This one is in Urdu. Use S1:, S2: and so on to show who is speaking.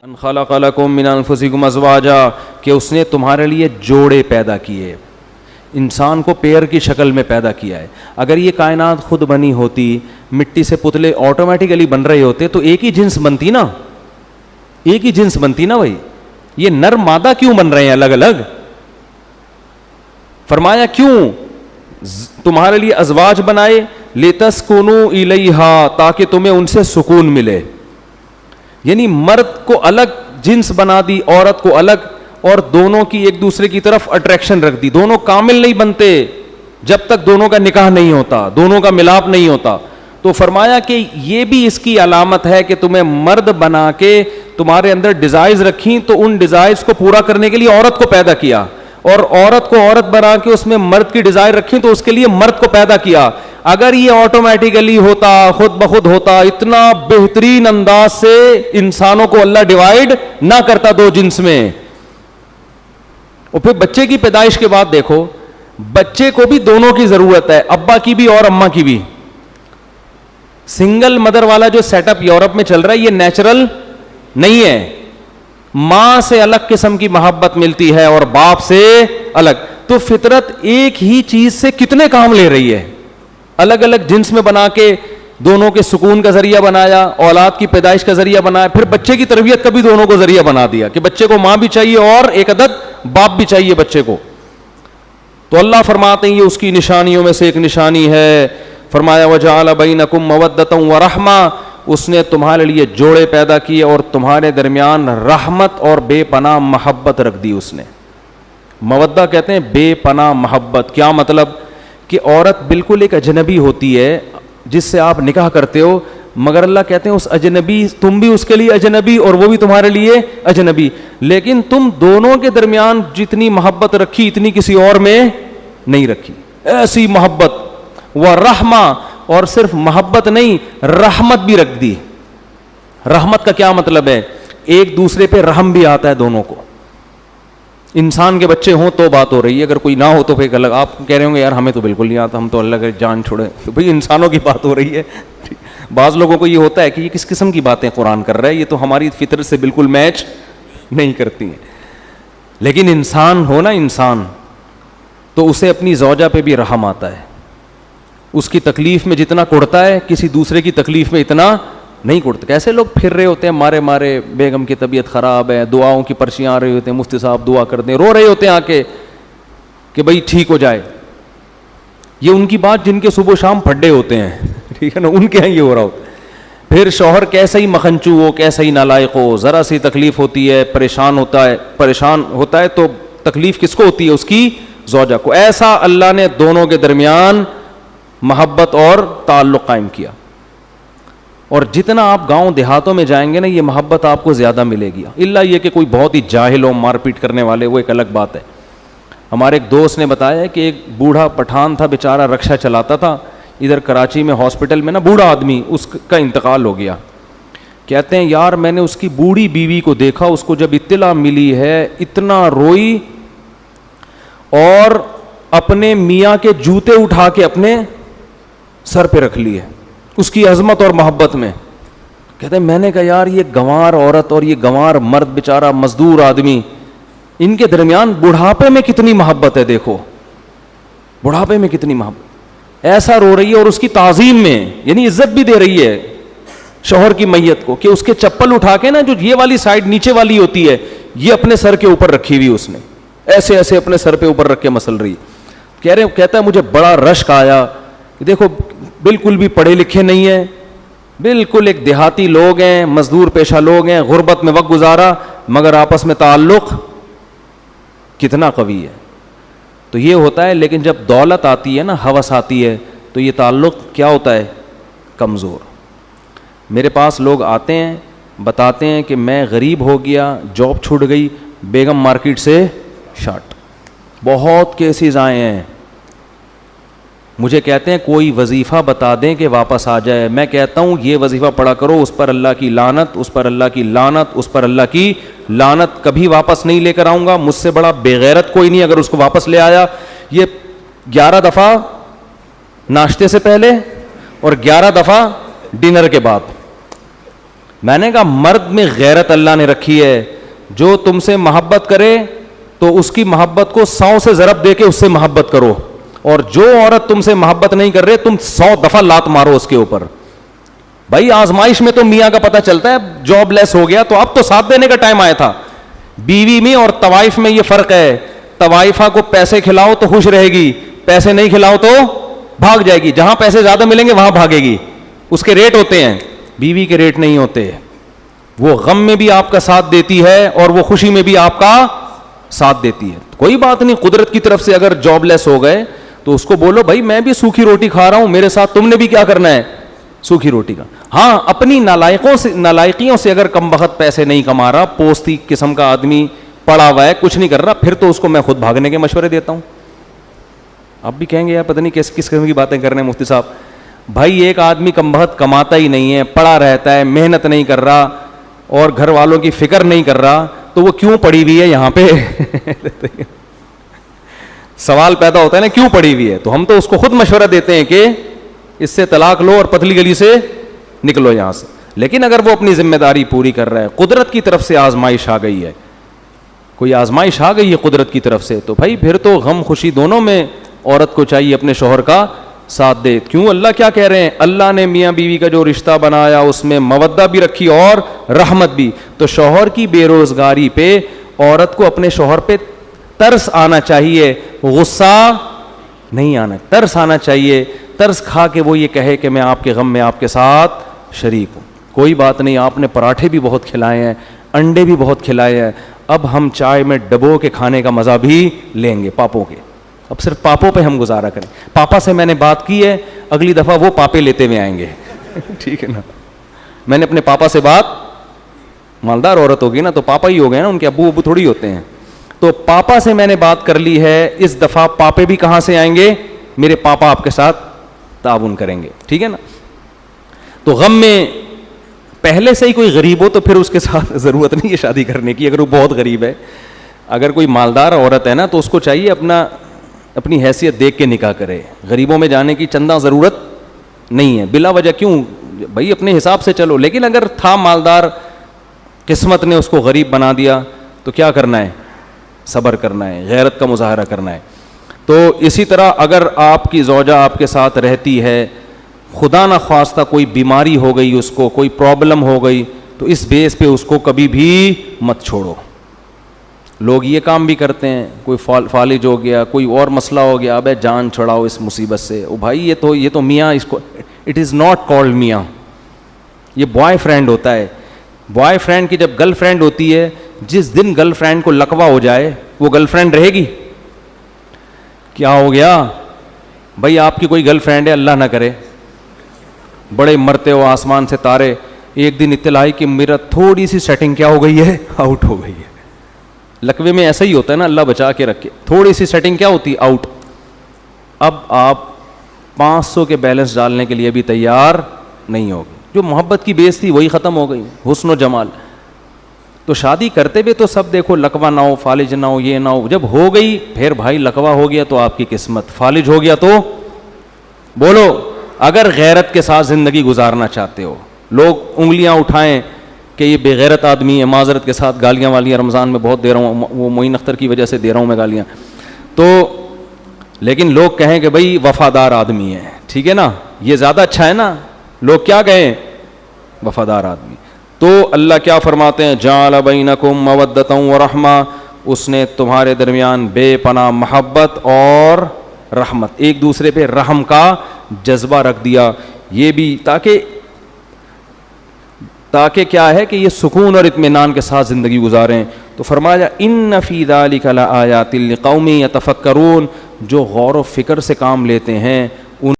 S1: ان خلق لکم من انفسکم ازواجا کہ اس نے تمہارے لیے جوڑے پیدا کیے، انسان کو پیر کی شکل میں پیدا کیا ہے۔ اگر یہ کائنات خود بنی ہوتی، مٹی سے پتلے آٹومیٹیکلی بن رہے ہوتے تو ایک ہی جنس بنتی نا، ایک ہی جنس بنتی نا بھائی۔ یہ نر مادہ کیوں بن رہے ہیں الگ الگ؟ فرمایا کیوں تمہارے لیے ازواج بنائے، لتسکنوا الیہا تاکہ تمہیں ان سے سکون ملے، یعنی مرد کو الگ جنس بنا دی، عورت کو الگ، اور دونوں کی ایک دوسرے کی طرف اٹریکشن رکھ دی۔ دونوں کامل نہیں بنتے جب تک دونوں کا نکاح نہیں ہوتا، دونوں کا ملاپ نہیں ہوتا۔ تو فرمایا کہ یہ بھی اس کی علامت ہے کہ تمہیں مرد بنا کے تمہارے اندر ڈیزائرز رکھیں تو ان ڈیزائرز کو پورا کرنے کے لیے عورت کو پیدا کیا، اور عورت کو عورت بنا کے اس میں مرد کی ڈیزائر رکھیں تو اس کے لیے مرد کو پیدا کیا۔ اگر یہ آٹومیٹیکلی ہوتا، خود بخود ہوتا، اتنا بہترین انداز سے انسانوں کو اللہ ڈیوائیڈ نہ کرتا دو جنس میں۔ اور پھر بچے کی پیدائش کے بعد دیکھو، بچے کو بھی دونوں کی ضرورت ہے، ابا کی بھی اور اماں کی بھی۔ سنگل مدر والا جو سیٹ اپ یورپ میں چل رہا ہے یہ نیچرل نہیں ہے۔ ماں سے الگ قسم کی محبت ملتی ہے اور باپ سے الگ، تو فطرت ایک ہی چیز سے کتنے کام لے رہی ہے، الگ الگ جنس میں بنا کے دونوں کے سکون کا ذریعہ بنایا، اولاد کی پیدائش کا ذریعہ بنایا، پھر بچے کی تربیت کا بھی دونوں کو ذریعہ بنا دیا کہ بچے کو ماں بھی چاہیے اور ایک عدد باپ بھی چاہیے بچے کو۔ تو اللہ فرماتے ہیں یہ اس کی نشانیوں میں سے ایک نشانی ہے۔ فرمایا وجعل بینکم مودۃ ورحمہ، اس نے تمہارے لیے جوڑے پیدا کیے اور تمہارے درمیان رحمت اور بے پناہ محبت رکھ دی اس نے۔ مودہ کہتے ہیں بے پناہ محبت۔ کیا مطلب؟ کہ عورت بالکل ایک اجنبی ہوتی ہے جس سے آپ نکاح کرتے ہو، مگر اللہ کہتے ہیں اس اجنبی، تم بھی اس کے لیے اجنبی اور وہ بھی تمہارے لیے اجنبی، لیکن تم دونوں کے درمیان جتنی محبت رکھی اتنی کسی اور میں نہیں رکھی۔ ایسی محبت ورحمہ، اور صرف محبت نہیں رحمت بھی رکھ دی۔ رحمت کا کیا مطلب ہے؟ ایک دوسرے پہ رحم بھی آتا ہے دونوں کو۔ انسان کے بچے ہوں تو بات ہو رہی ہے، اگر کوئی نہ ہو تو پھر الگ۔ آپ کہہ رہے ہوں گے یار ہمیں تو بالکل نہیں آتا، ہم تو اللہ کے جان چھوڑے، تو بھئی انسانوں کی بات ہو رہی ہے۔ بعض لوگوں کو یہ ہوتا ہے کہ یہ کس قسم کی باتیں قرآن کر رہا ہے، یہ تو ہماری فطرت سے بالکل میچ نہیں کرتی ہیں۔ لیکن انسان ہو نا انسان، تو اسے اپنی زوجہ پہ بھی رحم آتا ہے۔ اس کی تکلیف میں جتنا کڑتا ہے کسی دوسرے کی تکلیف میں اتنا نہیں کڑتا۔ کیسے لوگ پھر رہے ہوتے ہیں مارے مارے، بیگم کی طبیعت خراب ہے، دعاؤں کی پرچیاں آ رہی ہوتے ہیں، مفتی صاحب دعا کر دیں، رو رہے ہوتے ہیں آ کے کہ بھائی ٹھیک ہو جائے۔ یہ ان کی بات جن کے صبح و شام پھڈے ہوتے ہیں، ٹھیک ہے نا، ان کے یہاں یہ ہو رہا ہوتا ہے۔ پھر شوہر کیسا ہی مکھنچو ہو، کیسا ہی نالائق ہو، ذرا سی تکلیف ہوتی ہے پریشان ہوتا ہے تو تکلیف کس کو ہوتی ہے؟ اس کی زوجہ کو۔ ایسا اللہ نے دونوں کے درمیان محبت اور تعلق قائم کیا۔ اور جتنا آپ گاؤں دیہاتوں میں جائیں گے نا یہ محبت آپ کو زیادہ ملے گی، الا یہ کہ کوئی بہت ہی جاہل ہو، مار پیٹ کرنے والے، وہ ایک الگ بات ہے۔ ہمارے ایک دوست نے بتایا کہ ایک بوڑھا پٹھان تھا بیچارہ، رکشہ چلاتا تھا ادھر کراچی میں، ہاسپٹل میں نا بوڑھا آدمی، اس کا انتقال ہو گیا۔ کہتے ہیں یار میں نے اس کی بوڑھی بیوی کو دیکھا، اس کو جب اطلاع ملی ہے اتنا روئی اور اپنے میاں کے جوتے اٹھا کے اپنے سر پہ رکھ لیے اس کی عظمت اور محبت میں۔ کہتے ہیں میں نے کہا یار یہ گنوار عورت اور یہ گنوار مرد بیچارہ مزدور آدمی، ان کے درمیان بڑھاپے میں کتنی محبت ہے، دیکھو بڑھاپے میں کتنی محبت، ایسا رو رہی ہے اور اس کی تعظیم میں، یعنی عزت بھی دے رہی ہے شوہر کی میت کو، کہ اس کے چپل اٹھا کے نا جو یہ والی سائڈ نیچے والی ہوتی ہے یہ اپنے سر کے اوپر رکھی ہوئی اس نے، ایسے ایسے اپنے سر پہ اوپر رکھ کے مسل رہی۔ کہتا ہے مجھے بڑا رشک آیا، دیکھو بالکل بھی پڑھے لکھے نہیں ہیں، بالکل ایک دیہاتی لوگ ہیں، مزدور پیشہ لوگ ہیں، غربت میں وقت گزارا، مگر آپس میں تعلق کتنا قوی ہے۔ تو یہ ہوتا ہے، لیکن جب دولت آتی ہے نا، ہوس آتی ہے، تو یہ تعلق کیا ہوتا ہے؟ کمزور۔ میرے پاس لوگ آتے ہیں بتاتے ہیں کہ میں غریب ہو گیا، جاب چھوٹ گئی، بیگم مارکیٹ سے شارٹ، بہت کیسز آئے ہیں۔ مجھے کہتے ہیں کوئی وظیفہ بتا دیں کہ واپس آ جائے، میں کہتا ہوں یہ وظیفہ پڑھا کرو، اس پر اللہ کی لعنت، اس پر اللہ کی لعنت، اس پر اللہ کی لعنت، کبھی واپس نہیں لے کر آؤں گا، مجھ سے بڑا بے غیرت کوئی نہیں اگر اس کو واپس لے آیا۔ یہ 11 دفعہ ناشتے سے پہلے اور 11 دفعہ ڈنر کے بعد، میں نے کہا مرد میں غیرت اللہ نے رکھی ہے, جو تم سے محبت کرے تو اس کی محبت کو 100 سے ضرب دے کے اس سے محبت کرو, اور جو عورت تم سے محبت نہیں کر رہے تم 100 دفعہ لات مارو اس کے اوپر. بھائی آزمائش میں تو میاں کا پتہ چلتا ہے, جاب لیس ہو گیا تو اب تو ساتھ دینے کا ٹائم آیا تھا. بیوی میں اور طوائف میں یہ فرق ہے, طوائفہ کو پیسے کھلاؤ تو خوش رہے گی, پیسے نہیں کھلاؤ تو بھاگ جائے گی, جہاں پیسے زیادہ ملیں گے وہاں بھاگے گی, اس کے ریٹ ہوتے ہیں, بیوی کے ریٹ نہیں ہوتے. وہ غم میں بھی آپ کا ساتھ دیتی ہے اور وہ خوشی میں بھی آپ کا ساتھ دیتی ہے. کوئی بات نہیں, قدرت کی طرف سے اگر جاب لیس ہو گئے تو اس کو بولو بھائی میں بھی سوکھی روٹی کھا رہا ہوں, میرے ساتھ تم نے بھی کیا کرنا ہے, سوکھی روٹی کا. ہاں اپنی نالائقیوں سے اگر کم بخت پیسے نہیں کما رہا, پوستی قسم کا آدمی پڑا ہوا ہے, کچھ نہیں کر رہا, پھر تو اس کو میں خود بھاگنے کے مشورے دیتا ہوں. اب بھی کہیں گے یار پتہ نہیں کس قسم کی باتیں کر رہے ہیں مفتی صاحب. بھائی ایک آدمی کم بخت کماتا ہی نہیں ہے, پڑا رہتا ہے, محنت نہیں کر رہا اور گھر والوں کی فکر نہیں کر رہا, تو وہ کیوں پڑی ہوئی ہے یہاں پہ؟ سوال پیدا ہوتا ہے نا کیوں پڑی ہوئی ہے. تو ہم تو اس کو خود مشورہ دیتے ہیں کہ اس سے طلاق لو اور پتلی گلی سے نکلو یہاں سے. لیکن اگر وہ اپنی ذمہ داری پوری کر رہا ہے, قدرت کی طرف سے آزمائش آ گئی ہے, کوئی آزمائش آ گئی ہے قدرت کی طرف سے, تو بھائی پھر تو غم خوشی دونوں میں عورت کو چاہیے اپنے شوہر کا ساتھ دے. کیوں اللہ کیا کہہ رہے ہیں, اللہ نے میاں بیوی کا جو رشتہ بنایا اس میں مودہ بھی رکھی اور رحمت بھی. تو شوہر کی بے روزگاری پہ عورت کو اپنے شوہر پہ ترس آنا چاہیے, غصہ نہیں آنا, ترس آنا چاہیے. ترس کھا کے وہ یہ کہے کہ میں آپ کے غم میں آپ کے ساتھ شریک ہوں. کوئی بات نہیں, آپ نے پراٹھے بھی بہت کھلائے ہیں, انڈے بھی بہت کھلائے ہیں, اب ہم چائے میں ڈبو کے کھانے کا مزہ بھی لیں گے پاپوں کے. اب صرف پاپوں پہ ہم گزارا کریں. پاپا سے میں نے بات کی ہے, اگلی دفعہ وہ پاپے لیتے ہوئے آئیں گے. ٹھیک ہے نا, میں نے اپنے پاپا سے بات, مالدار عورت ہوگی نا تو پاپا ہی ہو گئے نا, ان کے ابو تھوڑی ہوتے ہیں. تو پاپا سے میں نے بات کر لی ہے, اس دفعہ پاپے بھی کہاں سے آئیں گے, میرے پاپا آپ کے ساتھ تعاون کریں گے. ٹھیک ہے نا. تو غم میں پہلے سے ہی کوئی غریب ہو تو پھر اس کے ساتھ ضرورت نہیں ہے شادی کرنے کی, اگر وہ بہت غریب ہے. اگر کوئی مالدار عورت ہے نا تو اس کو چاہیے اپنی حیثیت دیکھ کے نکاح کرے. غریبوں میں جانے کی چندہ ضرورت نہیں ہے بلا وجہ, کیوں بھائی اپنے حساب سے چلو. لیکن اگر تھا مالدار, قسمت نے اس کو غریب بنا دیا, تو کیا کرنا ہے, صبر کرنا ہے, غیرت کا مظاہرہ کرنا ہے. تو اسی طرح اگر آپ کی زوجہ آپ کے ساتھ رہتی ہے, خدا نہ خواستہ کوئی بیماری ہو گئی, اس کو کوئی پرابلم ہو گئی, تو اس بیس پہ اس کو کبھی بھی مت چھوڑو. لوگ یہ کام بھی کرتے ہیں, کوئی فالج ہو گیا, کوئی اور مسئلہ ہو گیا, ابے جان چھڑاؤ اس مصیبت سے. او بھائی یہ تو میاں, اس کو اٹ از ناٹ کالڈ میاں, یہ بوائے فرینڈ ہوتا ہے. بوائے فرینڈ کی جب گرل فرینڈ ہوتی ہے, جس دن گرل فرینڈ کو لقوہ ہو جائے وہ گرل فرینڈ رہے گی؟ کیا ہو گیا بھائی, آپ کی کوئی گرل فرینڈ ہے, اللہ نہ کرے, بڑے مرتے ہو آسمان سے تارے, ایک دن اطلاع آئی کہ میرا تھوڑی سی سیٹنگ کیا ہو گئی ہے, آؤٹ ہو گئی ہے. لقوے میں ایسا ہی ہوتا ہے نا, اللہ بچا کے رکھے, تھوڑی سی سیٹنگ کیا ہوتی, آؤٹ. اب آپ 500 کے بیلنس ڈالنے کے لیے بھی تیار نہیں ہوگی. جو محبت کی بیس تھی وہی ختم ہو گئی, حسن و جمال. تو شادی کرتے ہوئے تو سب دیکھو لقوہ نہ ہو, فالج نہ ہو, یہ نہ ہو. جب ہو گئی پھر بھائی لقوہ ہو گیا تو آپ کی قسمت, فالج ہو گیا تو بولو. اگر غیرت کے ساتھ زندگی گزارنا چاہتے ہو, لوگ انگلیاں اٹھائیں کہ یہ بے غیرت آدمی ہے, معذرت کے ساتھ گالیاں والیاں رمضان میں بہت دے رہا ہوں, وہ معین اختر کی وجہ سے دے رہا ہوں میں گالیاں, تو لیکن لوگ کہیں کہ بھائی وفادار آدمی ہے. ٹھیک ہے نا, یہ زیادہ اچھا ہے نا, لوگ کیا کہیں, وفادار آدمی. تو اللہ کیا فرماتے ہیں, جعل بینکم مودۃ ورحمہ, اس نے تمہارے درمیان بے پناہ محبت اور رحمت, ایک دوسرے پہ رحم کا جذبہ رکھ دیا. یہ بھی تاکہ کیا ہے کہ یہ سکون اور اطمینان کے ساتھ زندگی گزاریں. تو فرمایا ان فی ذلک لآیات لقوم یتفکرون, جو غور و فکر سے کام لیتے ہیں